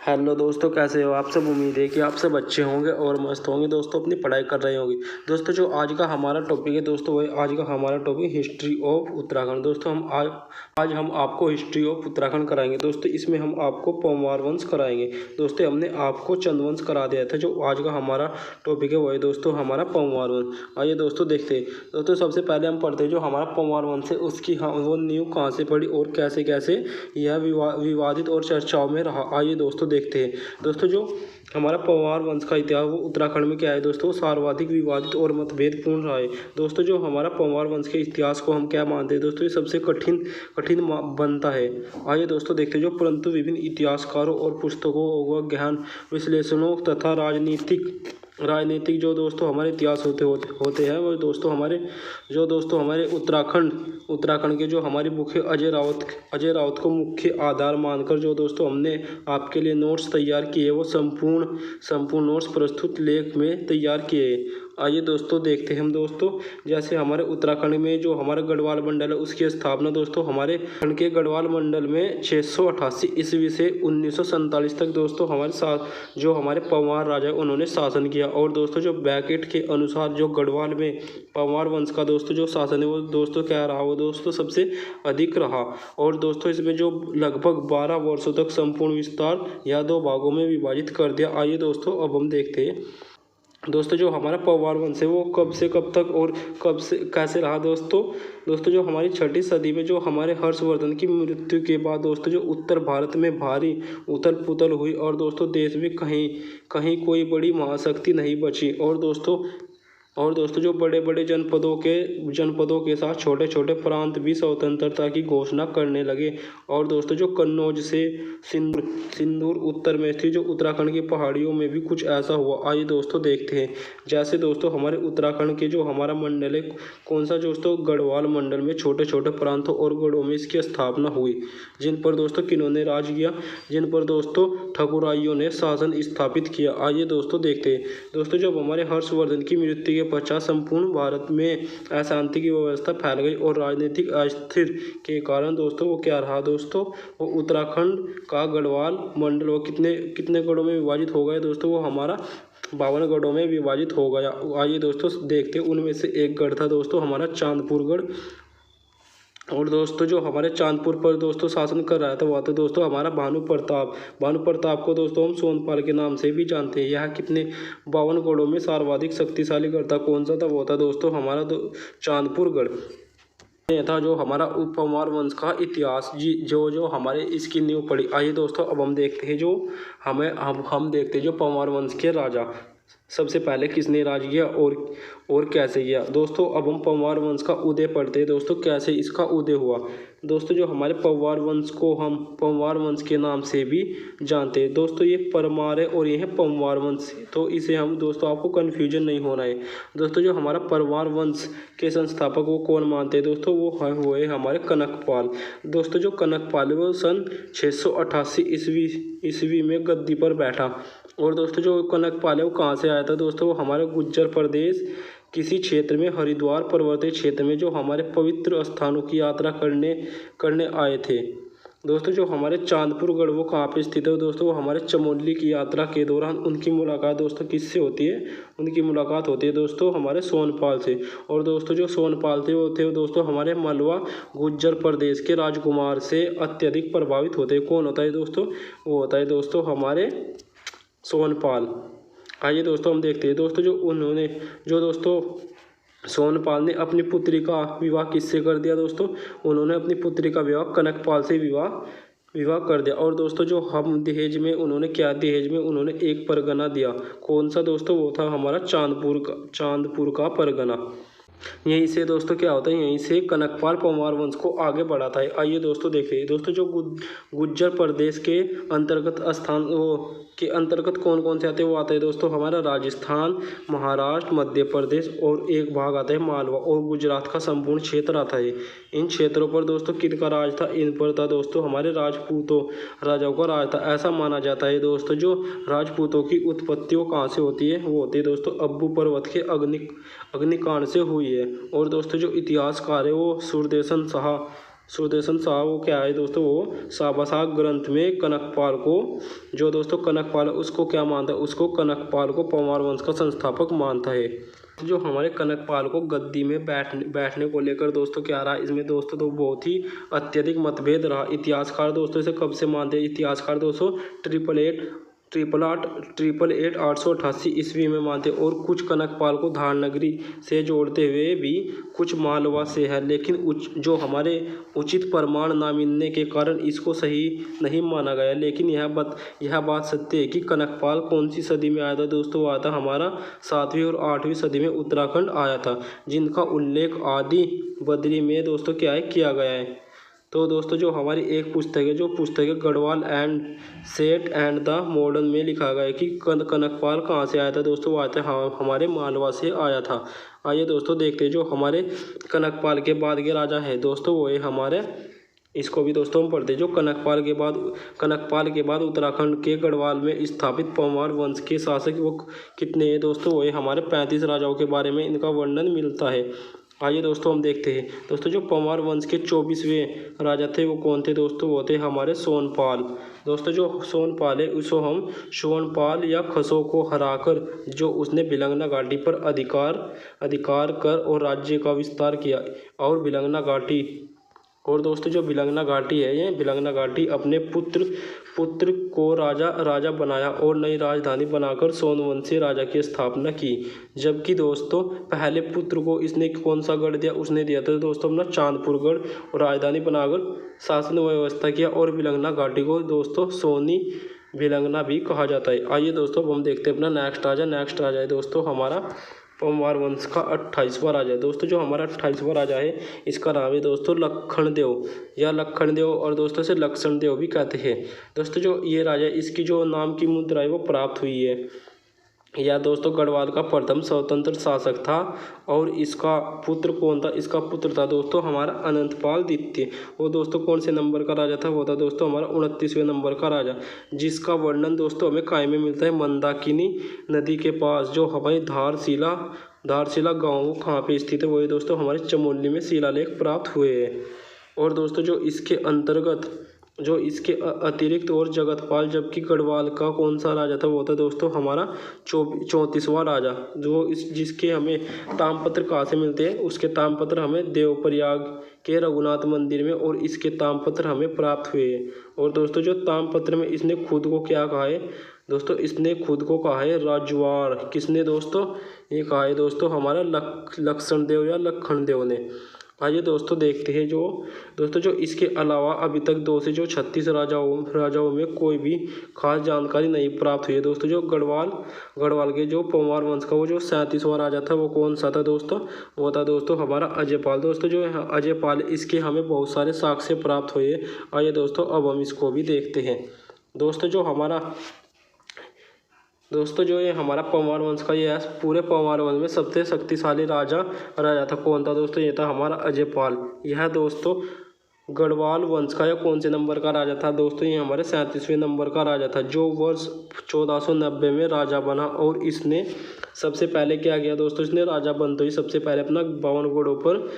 Hello दोस्तों, कैसे हो आप सब। उम्मीद है कि आप सब अच्छे होंगे और मस्त होंगे दोस्तों, अपनी पढ़ाई कर रहे होंगे। दोस्तों जो आज का हमारा टॉपिक है दोस्तों, वही आज का हमारा टॉपिक हिस्ट्री ऑफ उत्तराखंड। दोस्तों आज हम आपको हिस्ट्री ऑफ उत्तराखंड कराएंगे दोस्तों। इसमें हम आपको परमार वंश कराएंगे दोस्तों। हमने आपको चंद वंश करा दिया था। जो आज का हमारा टॉपिक है वही दोस्तों हमारा परमार वंश। आइए दोस्तों देखते हैं। दोस्तों सबसे पहले हम पढ़ते हैं जो हमारा परमार वंश है उसकी वो नींव कहाँ से पड़ी और कैसे कैसे यह विवादित और चर्चाओं में रहा। आइए दोस्तों देखते हैं। दोस्तों जो हमारा परमार वंश का इतिहास वो उत्तराखंड में क्या है दोस्तों, सर्वाधिक विवादित और मतभेदपूर्ण रहा है। दोस्तों जो हमारा परमार वंश के इतिहास को हम क्या मानते हैं दोस्तों, ये सबसे कठिन बनता है। आइए दोस्तों देखते हैं। जो परंतु विभिन्न इतिहासकारों और पुस्तकों व गहन विश्लेषणों तथा राजनीतिक जो दोस्तों हमारे इतिहास होते हैं वो दोस्तों हमारे उत्तराखंड के जो हमारी मुख्य अजय राउत को मुख्य आधार मानकर जो दोस्तों हमने आपके लिए नोट्स तैयार किए, वो संपूर्ण नोट्स प्रस्तुत लेख में तैयार किए हैं। आइए दोस्तों देखते हैं हम दोस्तों। जैसे हमारे उत्तराखंड में जो हमारा गढ़वाल मंडल है उसकी स्थापना दोस्तों हमारे खंड के गढ़वाल मंडल में 688 ईस्वी से 1947 तक दोस्तों हमारे साथ जो हमारे परमार राजा उन्होंने शासन किया। और दोस्तों जो ब्रैकेट के अनुसार जो गढ़वाल में परमार वंश का दोस्तों जो शासन है वो दोस्तों क्या रहा, वो दोस्तों सबसे अधिक रहा। और दोस्तों इसमें जो लगभग 12 वर्षों तक संपूर्ण विस्तार या 2 भागों में विभाजित कर दिया। आइए दोस्तों अब हम देखते हैं दोस्तों जो हमारा परमार वंश है वो कब से कब तक और कब से कैसे रहा दोस्तों जो हमारी 6ठी सदी में जो हमारे हर्षवर्धन की मृत्यु के बाद दोस्तों जो उत्तर भारत में भारी उथल पुथल हुई और दोस्तों देश में कहीं कोई बड़ी महाशक्ति नहीं बची। और दोस्तों जो बड़े बड़े जनपदों के साथ छोटे छोटे प्रांत भी स्वतंत्रता की घोषणा करने लगे। और दोस्तों जो कन्नौज से सिंदूर उत्तर में थी जो उत्तराखंड की पहाड़ियों में भी कुछ ऐसा हुआ। आइए दोस्तों देखते हैं। जैसे दोस्तों हमारे उत्तराखंड के जो हमारा मंडल है कौन सा दोस्तों, गढ़वाल मंडल में छोटे छोटे प्रांतों और गढ़ों में इसकी स्थापना हुई, जिन पर दोस्तों किन्होंने राज किया, जिन पर दोस्तों ठकुराइयों ने शासन स्थापित किया। आइए दोस्तों देखते हैं। दोस्तों जब हमारे हर्षवर्धन की मृत्यु के पश्चात संपूर्ण भारत में अशांति की व्यवस्था फैल गई और राजनीतिक अस्थिर के कारण दोस्तों वो क्या रहा दोस्तों, वो उत्तराखंड का गढ़वाल मंडल वो कितने गढ़ों में विभाजित हो गया दोस्तों, वो हमारा 52 गढ़ों में विभाजित हो गया। आइए दोस्तों देखते हैं। उनमें से एक गढ़ था दोस्तों हमारा चांदपुर गढ़। और दोस्तों जो हमारे चांदपुर पर दोस्तों शासन कर रहा था वो था दोस्तों हमारा भानु प्रताप को दोस्तों हम सोनपाल के नाम से भी जानते हैं। यह कितने 52 गढ़ों में सर्वाधिक शक्तिशाली गढ़ था, कौन सा था, वो था दोस्तों हमारा चांदपुर गढ़। यह था जो हमारा परमार वंश का इतिहास जो हमारे इसकी नींव पड़ी। आइए दोस्तों अब हम देखते हैं जो हम देखते हैं जो परमार वंश के राजा सबसे पहले किसने राज किया और कैसे किया। दोस्तों अब हम परमार वंश का उदय पढ़ते हैं दोस्तों, कैसे इसका उदय हुआ। दोस्तों जो हमारे परमार वंश को हम परमार वंश के नाम से भी जानते हैं दोस्तों, ये परमार है और ये है परमार वंश, तो इसे हम दोस्तों आपको कन्फ्यूजन नहीं होना है। दोस्तों जो हमारा परमार वंश के संस्थापक वो कौन मानते हैं दोस्तों, वो है हमारे कनकपाल। दोस्तों जो कनकपाल है वो सन 688 ईस्वी में गद्दी पर बैठा। और दोस्तों जो कनकपाल है वो कहाँ से आया था दोस्तों, वो हमारे गुज्जर प्रदेश किसी क्षेत्र में हरिद्वार पर्वतीय क्षेत्र में जो हमारे पवित्र स्थानों की यात्रा करने आए थे। दोस्तों जो हमारे चांदपुर गढ़ वो कहाँ पे स्थित है दोस्तों, वो हमारे चमोली की यात्रा के दौरान उनकी मुलाकात दोस्तों किससे होती है, उनकी मुलाकात होती है दोस्तों हमारे सोनपाल से। और दोस्तों जो सोनपाल थे वो दोस्तों हमारे मालवा गुज्जर प्रदेश के राजकुमार से अत्यधिक प्रभावित होते हैं। कौन होता है दोस्तों, वो होता है दोस्तों हमारे सोनपाल। आइए दोस्तों हम देखते हैं दोस्तों जो दोस्तों सोनपाल ने अपनी पुत्री का विवाह किससे कर दिया दोस्तों, उन्होंने अपनी पुत्री का विवाह कनकपाल से विवाह कर दिया। और दोस्तों जो हम दहेज में उन्होंने एक परगना दिया, कौन सा दोस्तों, वो था हमारा चांदपुर का परगना। यहीं से दोस्तों क्या होता है, यहीं से कनकपाल परमार वंश को आगे बढ़ाता है। आइए दोस्तों देखिए। दोस्तों जो गुज्जर प्रदेश के अंतर्गत कौन कौन से आते हैं, वो आता है दोस्तों हमारा राजस्थान, महाराष्ट्र, मध्य प्रदेश और एक भाग आता है मालवा और गुजरात का संपूर्ण क्षेत्र आता है। इन क्षेत्रों पर दोस्तों किनका राज था, इन पर था दोस्तों हमारे राजाओं का राज था। ऐसा माना जाता है दोस्तों जो राजपूतों की उत्पत्ति वो कहाँ से होती है, वो होती है दोस्तों अब्बू पर्वत के अग्निकांड से हुई है। और दोस्तों जो इतिहासकार है वो सुदर्शन शाह वो क्या है दोस्तों, वो शाबाशाह ग्रंथ में कनकपाल को, जो दोस्तों कनकपाल उसको क्या मानता है, उसको कनकपाल को परमार वंश का संस्थापक मानता है। जो हमारे कनकपाल को गद्दी में बैठने को लेकर दोस्तों क्या रहा, इसमें दोस्तों तो बहुत ही अत्यधिक मतभेद रहा। इतिहासकार दोस्तों इसे कब से मानते हैं, इतिहासकार दोस्तों 888 ईस्वी में मानते, और कुछ कनकपाल को धारनगरी से जोड़ते हुए भी कुछ मालवा से है, लेकिन जो हमारे उचित प्रमाण ना मिलने के कारण इसको सही नहीं माना गया। लेकिन यह बात सत्य है कि कनकपाल कौन सी सदी में आया था दोस्तों, आया था हमारा 7वीं और 8वीं सदी में उत्तराखंड आया था, जिनका उल्लेख आदि बद्री में दोस्तों क्या है किया गया है। तो दोस्तों जो हमारी एक पुस्तक है, जो पुस्तक है Garhwal and set and the modern में लिखा गया है कि कनकपाल कहाँ से आया था दोस्तों, वो आया था हमारे मालवा से आया था। आइए दोस्तों देखते हैं जो हमारे कनकपाल के बाद के राजा है दोस्तों, वो है हमारे, इसको भी दोस्तों हम पढ़ते हैं। जो कनकपाल के बाद उत्तराखंड के गढ़वाल में स्थापित परमार वंश के शासक वो कितने हैं दोस्तों, वो है हमारे 35 राजाओं के बारे में इनका वर्णन मिलता है। आइए दोस्तों हम देखते हैं दोस्तों जो परमार वंश के 24वें राजा थे वो कौन थे दोस्तों, वो थे हमारे सोनपाल। दोस्तों जो सोनपाल है उसको हम सोनपाल या खसो को हराकर जो उसने भिलंगना घाटी पर अधिकार कर और राज्य का विस्तार किया, और भिलंगना घाटी, और दोस्तों जो भिलंगना घाटी है, ये भिलंगना घाटी अपने पुत्र को राजा बनाया और नई राजधानी बनाकर सोनवंशी राजा की स्थापना की। जबकि दोस्तों पहले पुत्र को इसने कौन सा गढ़ दिया, उसने दिया था दोस्तों अपना चांदपुर गढ़, और राजधानी बनाकर शासन व्यवस्था किया, और भिलंगना घाटी को दोस्तों सोनी भिलंगना भी कहा जाता है। आइए दोस्तों हम देखते हैं अपना नेक्स्ट राजा है दोस्तों हमारा परमार वंश का 28वां राजा है दोस्तों। जो हमारा 28वां राजा है इसका नाम है दोस्तों लखनदेव या लखनदेव, और दोस्तों से लक्षणदेव भी कहते हैं। दोस्तों जो ये राजा इसकी जो नाम की मुद्रा है वो प्राप्त हुई है, यह दोस्तों गढ़वाल का प्रथम स्वतंत्र शासक था। और इसका पुत्र कौन था, इसका पुत्र था दोस्तों हमारा अनंतपाल द्वितीय। वो दोस्तों कौन से नंबर का राजा था, वो था दोस्तों हमारा 29वें नंबर का राजा, जिसका वर्णन दोस्तों हमें काय में मिलता है मंदाकिनी नदी के पास, जो हमारी धारशिला गाँव कहाँ पे स्थित है, वो दोस्तों हमारे चमोली में शिलालेख प्राप्त हुए हैं। और दोस्तों जो इसके अतिरिक्त और जगतपाल, जबकि गढ़वाल का कौन सा राजा था, वो था दोस्तों हमारा 34वां राजा, जिसके हमें तामपत्र कहाँ से मिलते हैं, उसके तामपत्र हमें देवप्रयाग के रघुनाथ मंदिर में, और इसके तामपत्र हमें प्राप्त हुए हैं। और दोस्तों जो तामपत्र में इसने खुद को क्या कहा है दोस्तों, इसने खुद को कहा है राजवार। किसने दोस्तों, ये कहा है दोस्तों हमारा लक्षणदेव या लखनदेव ने। आइए दोस्तों देखते हैं जो इसके अलावा अभी तक 2 से जो 36 राजाओं में कोई भी खास जानकारी नहीं प्राप्त हुई है दोस्तों। जो गढ़वाल के जो परमार वंश का वो जो 37वां राजा था वो कौन सा था दोस्तों, वो था दोस्तों हमारा अजयपाल। दोस्तों जो है अजयपाल, इसके हमें बहुत सारे साक्ष्य प्राप्त हुए। आइए दोस्तों अब हम इसको भी देखते हैं। दोस्तों जो ये हमारा परमार वंश का, ये पूरे परमार वंश में सबसे शक्तिशाली राजा था कौन था दोस्तों, ये था हमारा अजयपाल। यह दोस्तों गढ़वाल वंश का या कौन से नंबर का राजा था दोस्तों, ये हमारे 37वें नंबर का राजा था, जो वर्ष 1490 में राजा बना। और इसने सबसे पहले क्या किया दोस्तों, इसने राजा बनते ही सबसे पहले अपना 52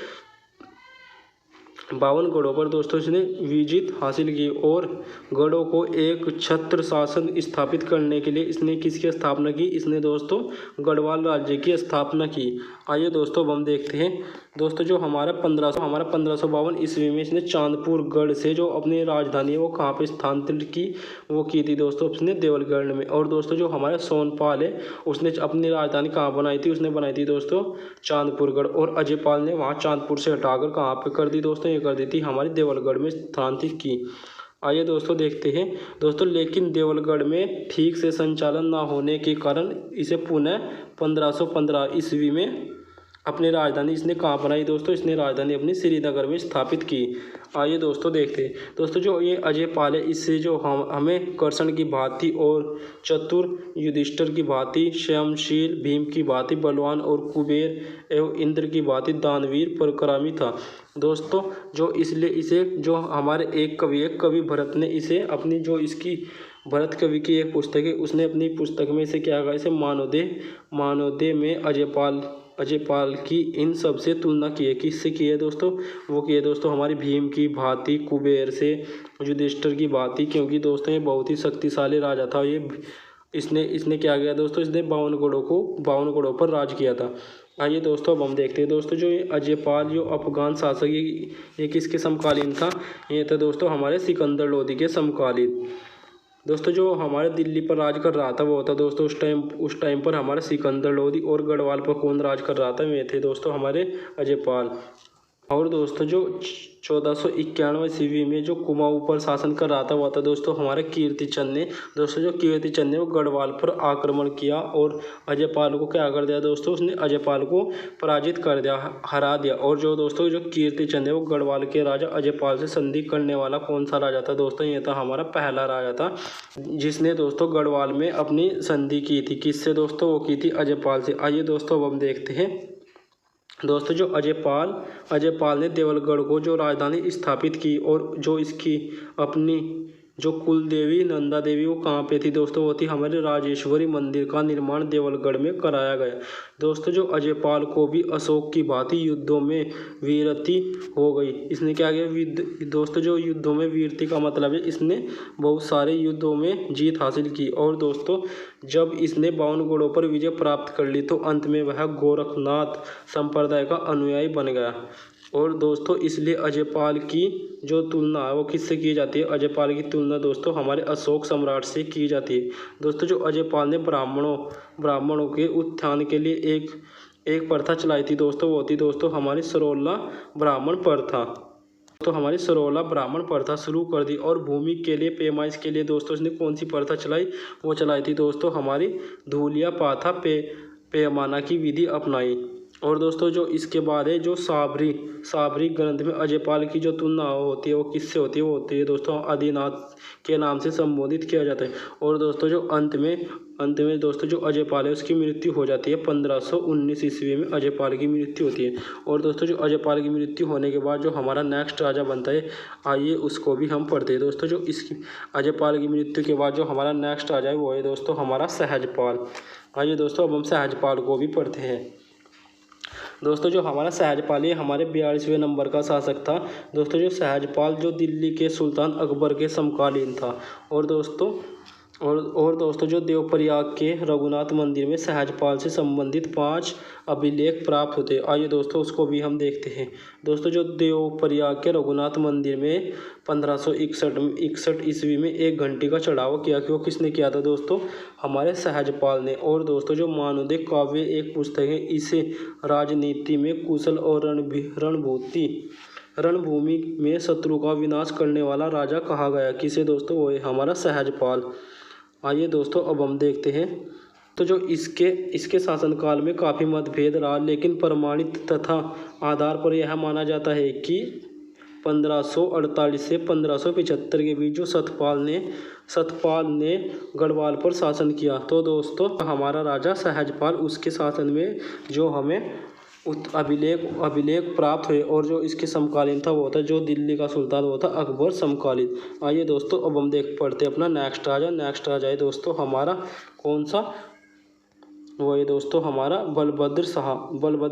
गढ़ों पर दोस्तों इसने विजय हासिल की, और गढ़ों को एक छत्र शासन स्थापित करने के लिए इसने किसकी स्थापना की, इसने दोस्तों गढ़वाल राज्य की स्थापना की। आइए दोस्तों हम देखते हैं दोस्तों जो हमारा 1552 ईस्वी में इसने चांदपुर गढ़ से जो अपनी राजधानी है वो कहाँ पे स्थानांतरित की, वो की थी दोस्तों उसने देवलगढ़ में। और दोस्तों जो हमारा सोनपाल है उसने अपनी राजधानी कहाँ बनाई थी, उसने बनाई थी दोस्तों चांदपुरगढ़, और अजयपाल ने वहाँ चांदपुर से हटाकर कहाँ पे कर दी दोस्तों, ये कर दी थी हमारी देवलगढ़ में स्थानांतरित की। आइए दोस्तों देखते हैं दोस्तों, लेकिन देवलगढ़ में ठीक से संचालन ना होने के कारण इसे पुनः 1515 ईस्वी में अपनी राजधानी इसने कहाँ बनाई दोस्तों, इसने राजधानी अपनी श्रीनगर में स्थापित की। आइए दोस्तों देखते हैं दोस्तों जो ये अजयपाल है, इससे जो हमें कर्षण की भांति और चतुर युधिष्ठिर की भांति, क्षमाशील भीम की भांति बलवान, और कुबेर एवं इंद्र की भांति दानवीर पराक्रमी था दोस्तों। जो इसलिए इसे जो हमारे एक कवि भरत ने इसे अपनी जो इसकी भरत कवि की एक पुस्तक है, उसने अपनी पुस्तक में इसे क्या कहा, इसे मानवदेह में अजयपाल अजयपाल की इन सब से तुलना की है। किससे की है दोस्तों? वो की है दोस्तों हमारी भीम की भांति, कुबेर से, युधिष्ठिर की भांति, क्योंकि दोस्तों ये बहुत ही शक्तिशाली राजा था। ये इसने क्या किया दोस्तों? इसने 52 गढ़ों पर राज किया था। आइए दोस्तों अब हम देखते हैं दोस्तों जो ये अजयपाल जो अफगान शासक ये किसके समकालीन था? ये था दोस्तों हमारे सिकंदर लोदी के समकालीन। दोस्तों जो हमारे दिल्ली पर राज कर रहा था वो था दोस्तों उस टाइम पर हमारे सिकंदर लोदी। और गढ़वाल पर कौन राज कर रहा था? वे थे दोस्तों हमारे अजयपाल। और दोस्तों जो 1491 ईस्वी में जो कुमाऊं पर शासन कर रहा था वो था दोस्तों हमारे कीर्तिचंद ने। दोस्तों जो कीर्तिचंद ने वो गढ़वाल पर आक्रमण किया और अजयपाल को क्या कर दिया दोस्तों? उसने अजयपाल को पराजित कर दिया, हरा दिया। और जो दोस्तों जो कीर्तिचंद है वो गढ़वाल के राजा अजयपाल से संधि करने वाला कौन सा राजा था दोस्तों? ये था हमारा पहला राजा था जिसने दोस्तों गढ़वाल में अपनी संधि की थी। किससे दोस्तों? वो की थी अजयपाल से। आइए दोस्तों अब हम देखते हैं दोस्तों जो अजयपाल ने देवलगढ़ को जो राजधानी स्थापित की और जो इसकी अपनी जो कुल देवी नंदा देवी वो कहाँ पे थी दोस्तों? वो थी हमारे राजेश्वरी मंदिर का निर्माण देवलगढ़ में कराया गया। दोस्तों जो अजयपाल को भी अशोक की भांति युद्धों में वीरति हो गई। इसने क्या किया दोस्तों? जो युद्धों में वीरति का मतलब है इसने बहुत सारे युद्धों में जीत हासिल की। और दोस्तों जब इसने 52 गढ़ों पर विजय प्राप्त कर ली तो अंत में वह गोरखनाथ संप्रदाय का अनुयायी बन गया। और दोस्तों इसलिए अजयपाल की जो तुलना है वो किससे की जाती है? अजयपाल की तुलना दोस्तों हमारे अशोक सम्राट से की जाती है। दोस्तों जो अजयपाल ने ब्राह्मणों के उत्थान के लिए एक प्रथा चलाई थी दोस्तों, वो थी दोस्तों हमारी सरोला ब्राह्मण प्रथा। तो हमारी सरोला ब्राह्मण प्रथा शुरू कर दी। और भूमि के लिए पैमाइश के लिए दोस्तों इसने कौन सी प्रथा चलाई? वो चलाई थी दोस्तों हमारी धूलिया पाथा पैमाना की विधि अपनाई। और दोस्तों जो इसके बाद है जो साबरी ग्रंथ में अजयपाल की जो तुलना होती है वो किससे होती है? वो होती है दोस्तों आदिनाथ के नाम से संबोधित किया जाता है। और दोस्तों जो अंत में दोस्तों जो अजयपाल है उसकी मृत्यु हो जाती है 1519 ईस्वी में अजयपाल की मृत्यु होती है। और दोस्तों जो अजयपाल की मृत्यु होने के बाद जो हमारा नेक्स्ट राजा बनता है, आइए उसको भी हम पढ़ते हैं। दोस्तों जो इसकी अजयपाल की मृत्यु के बाद जो हमारा नेक्स्ट राजा है वो है दोस्तों हमारा सहजपाल। आइए दोस्तों अब हम सहजपाल को भी पढ़ते हैं। दोस्तों जो हमारा सहजपाल ये हमारे 42वें नंबर का शासक था। दोस्तों जो सहजपाल जो दिल्ली के सुल्तान अकबर के समकालीन था। और दोस्तों जो देवप्रयाग के रघुनाथ मंदिर में सहजपाल से संबंधित 5 अभिलेख प्राप्त होते हैं। आइए दोस्तों उसको भी हम देखते हैं। दोस्तों जो देवप्रयाग के रघुनाथ मंदिर में 1561 ईस्वी में 1 घंटी का चढ़ावा किया कि वो किसने किया था दोस्तों? हमारे सहजपाल ने। और दोस्तों जो मानवोदय काव्य एक पुस्तक है, इसे राजनीति में कुशल और रणभूमि में शत्रु का विनाश करने वाला राजा कहा गया। किसे दोस्तों? वो है हमारा सहजपाल। आइए दोस्तों अब हम देखते हैं। तो जो इसके शासनकाल में काफ़ी मतभेद रहा, लेकिन प्रमाणित तथा आधार पर यह माना जाता है कि 1548 से 1575 के बीच जो सतपाल ने गढ़वाल पर शासन किया। तो दोस्तों हमारा राजा सहजपाल, उसके शासन में जो हमें अभिलेख प्राप्त हुए और जो इसके समकालीन था वो था जो दिल्ली का सुल्तान वो था अकबर समकालीन। आइए दोस्तों अब हम पढ़ते अपना नेक्स्ट राजा है दोस्तों हमारा कौन सा? वो है दोस्तों हमारा बलभद्र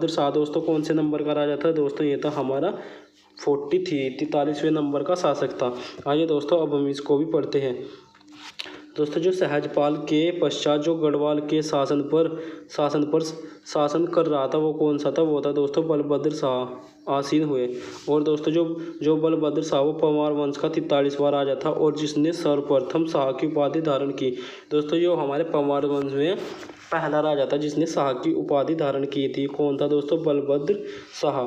शाह। दोस्तों कौन से नंबर का राजा था दोस्तों? ये था हमारा 43वें नंबर का शासक था। आइए दोस्तों अब हम इसको भी पढ़ते हैं। दोस्तों जो सहजपाल के पश्चात जो गढ़वाल के शासन पर शासन कर रहा था वो कौन सा था? वो था दोस्तों बलभद्र शाह आसीन हुए। और दोस्तों जो बलभद्र शाह वो पंवार वंश का 43वां राजा था और जिसने सर्वप्रथम शाह की उपाधि धारण की। दोस्तों जो हमारे पंवार वंश में पहला राजा था जिसने शाह की उपाधि धारण की थी, कौन था दोस्तों? बलभद्र शाह।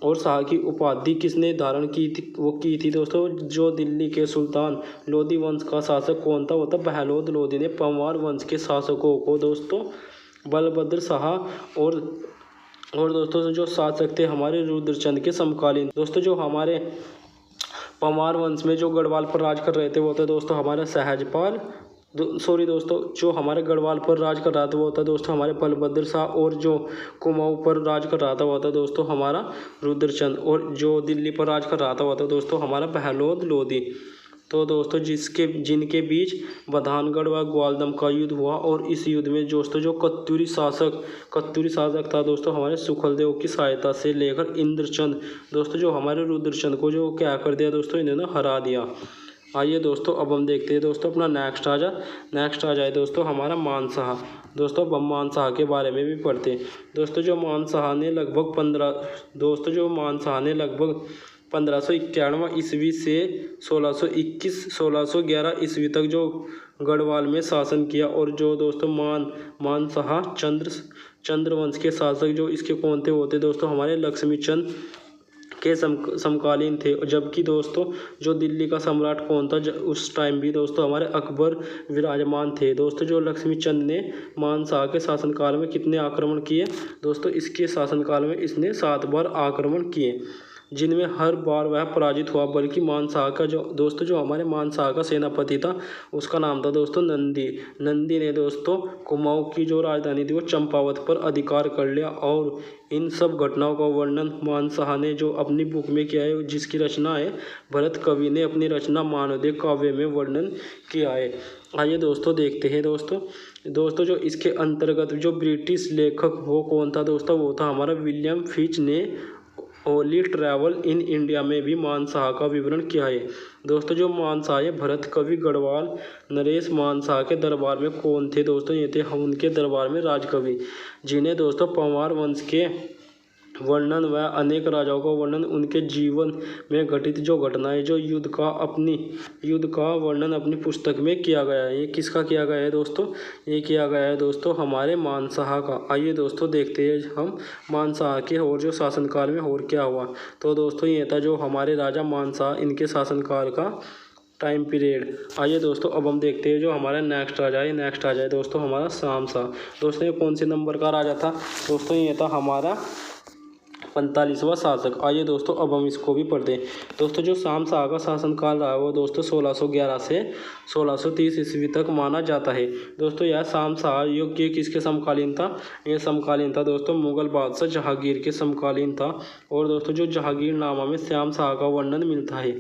और शाह की उपाधि किसने धारण की थी? वो की थी दोस्तों जो दिल्ली के सुल्तान लोदी वंश का शासक कौन था? वो था बहलोद लोदी ने पंवार वंश के शासकों को दोस्तों बलभद्र शाह और दोस्तों जो शासक थे हमारे रुद्रचंद के समकालीन। दोस्तों जो हमारे पंवार वंश में जो गढ़वाल पर राज कर रहे थे वो थे दोस्तों हमारा सहजपाल। दोस्तों जो हमारे गढ़वाल पर राज कर रहा था वो था दोस्तों हमारे बलभद्र शाह। और जो कुमाऊं पर राज कर रहा था वो था दोस्तों हमारा रुद्रचंद। और जो दिल्ली पर राज कर रहा था वो था दोस्तों हमारा बहलोद लोदी। तो दोस्तों जिनके बीच बधानगढ़ व ग्वालदम का युद्ध हुआ, और इस युद्ध में दोस्तों जो कत्यूरी शासक था दोस्तों हमारे सुखलदेव की सहायता से लेकर इंद्रचंद, दोस्तों जो हमारे रुद्रचंद को जो क्या कर दिया दोस्तों, इन्होंने हरा दिया। आइए दोस्तों अब हम देखते हैं दोस्तों अपना नेक्स्ट आ जाए दोस्तों हमारा मानशाह। दोस्तों अब हम मानशाह के बारे में भी पढ़ते हैं। दोस्तों जो मानशाह ने लगभग 1591 ईस्वी से 1611 ईस्वी तक जो गढ़वाल में शासन किया, और जो दोस्तों मानशाह चंद्रवंश के शासक जो इसके कौन थे, होते दोस्तों हमारे लक्ष्मी चंद के समकालीन थे। जबकि दोस्तों जो दिल्ली का सम्राट कौन था उस टाइम भी दोस्तों हमारे अकबर विराजमान थे। दोस्तों जो लक्ष्मी चंद ने मानशाह के शासनकाल में कितने आक्रमण किए दोस्तों, इसके शासनकाल में इसने 7 बार आक्रमण किए, जिनमें हर बार वह पराजित हुआ। बल्कि मानशाह का जो हमारे मानशाह का सेनापति था उसका नाम था दोस्तों नंदी ने दोस्तों कुमाऊं की जो राजधानी थी वो चंपावत पर अधिकार कर लिया। और इन सब घटनाओं का वर्णन मानशाह ने जो अपनी बुक में किया है, जिसकी रचना है भरत कवि ने अपनी रचना मानदेय काव्य में वर्णन किया है। आइए दोस्तों देखते हैं दोस्तों जो इसके अंतर्गत जो ब्रिटिश लेखक वो कौन था दोस्तों, वो था हमारा विलियम फिच ने होली ट्रैवल इन इंडिया में भी मानशाह का विवरण किया है। दोस्तों जो मानशाह भरत कवि गढ़वाल नरेश मानशाह के दरबार में कौन थे दोस्तों, ये थे हम उनके दरबार में राजकवि, जिन्हें दोस्तों पंवार वंश के वर्णन व अनेक राजाओं का वर्णन, उनके जीवन में घटित जो घटनाएं, जो युद्ध का वर्णन अपनी पुस्तक में किया गया है। ये किसका किया गया है दोस्तों, ये किया गया है दोस्तों हमारे मानशाह का। आइए दोस्तों देखते हैं हम मानशाह के और जो शासनकाल में और क्या हुआ। तो दोस्तों ये था जो हमारे राजा मानशाह, इनके शासनकाल का टाइम पीरियड। आइए दोस्तों अब हम देखते हैं जो हमारा नेक्स्ट आ जाए दोस्तों हमारा शामशाह। दोस्तों ये कौन से नंबर का राजा था दोस्तों, ये था हमारा 45वां शासक। आइए दोस्तों अब हम इसको भी पढ़ते हैं। दोस्तों जो शामशाह का शासनकाल रहा है वो दोस्तों 1611 से 1630 ईस्वी तक माना जाता है। दोस्तों यह शामशाह युग के किसके समकालीन था, ये समकालीन था दोस्तों मुगल बादशाह जहांगीर के समकालीन था। और दोस्तों जो जहांगीरनामा में श्यामशाह का वर्णन मिलता है।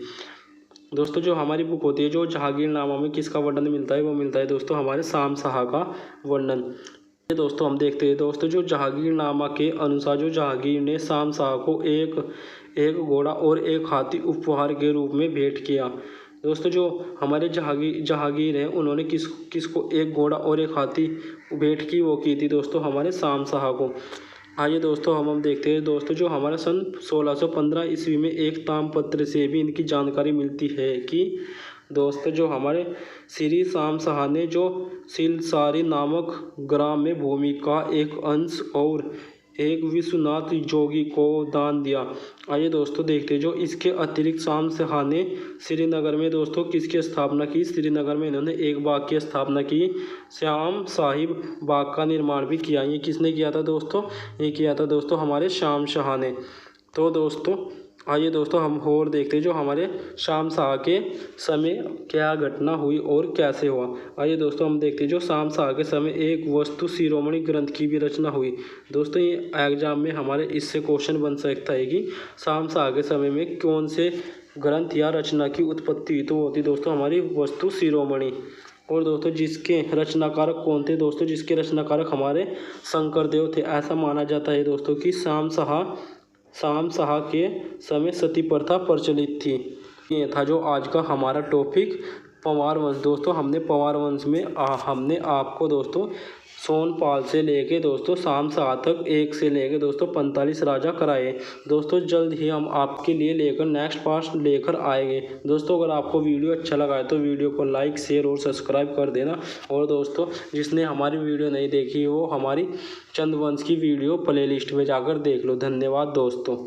दोस्तों जो हमारी बुक होती है जो जहांगीरनामा में किसका वर्णन मिलता है, वो मिलता है दोस्तों हमारे शामशाह का वर्णन। दोस्तों हम देखते हैं दोस्तों जो जहांगीरनामा के अनुसार जो जहांगीर ने शामशाह को एक घोड़ा और एक हाथी उपहार के रूप में भेंट किया। दोस्तों जो हमारे जहांगीर हैं उन्होंने किसको एक घोड़ा और एक हाथी भेंट की, वो की थी दोस्तों हमारे शामशाह को। आइए दोस्तों हम देखते हैं दोस्तों जो हमारा सन 1615 ईस्वी में एक ताम्रपत्र से भी इनकी जानकारी मिलती है कि दोस्तों जो हमारे श्री शामशाह ने जो सिलसारी नामक ग्राम में भूमि का एक अंश और एक विश्वनाथ जोगी को दान दिया। आइए दोस्तों देखते हैं जो इसके अतिरिक्त शामशाह ने श्रीनगर में दोस्तों किसकी स्थापना की, श्रीनगर में इन्होंने एक बाग की स्थापना की, श्याम साहिब बाग का निर्माण भी किया। ये किसने किया था दोस्तों, ये किया था दोस्तों हमारे शामशाह ने। तो दोस्तों आइए दोस्तों हम और देखते हैं जो हमारे शामशाह के समय क्या घटना हुई और कैसे हुआ। आइए दोस्तों हम देखते हैं जो शामशाह के समय एक वस्तु शिरोमणि ग्रंथ की भी रचना हुई। दोस्तों ये एग्जाम में हमारे इससे क्वेश्चन बन सकता है कि शामशाह के समय में कौन से ग्रंथ या रचना की उत्पत्ति हुई, तो होती दोस्तों हमारी वस्तु शिरोमणि। और दोस्तों जिसके रचनाकारक कौन थे दोस्तों, जिसके रचनाकारक हमारे शंकरदेव थे। ऐसा माना जाता है दोस्तों कि शामशाह के समय सती प्रथा प्रचलित थी। ये था जो आज का हमारा टॉपिक पंवार वंश। दोस्तों हमने पंवार वंश में हमने आपको दोस्तों सोनपाल से लेके दोस्तों शामशाह तक 1 से लेके दोस्तों 45 राजा कराए। दोस्तों जल्द ही हम आपके लिए लेकर नेक्स्ट पार्ट लेकर आएंगे। दोस्तों अगर आपको वीडियो अच्छा लगा है तो वीडियो को लाइक शेयर और सब्सक्राइब कर देना। और दोस्तों जिसने हमारी वीडियो नहीं देखी वो हमारी चंद्रवंश की वीडियो प्लेलिस्ट में जाकर देख लो। धन्यवाद दोस्तों।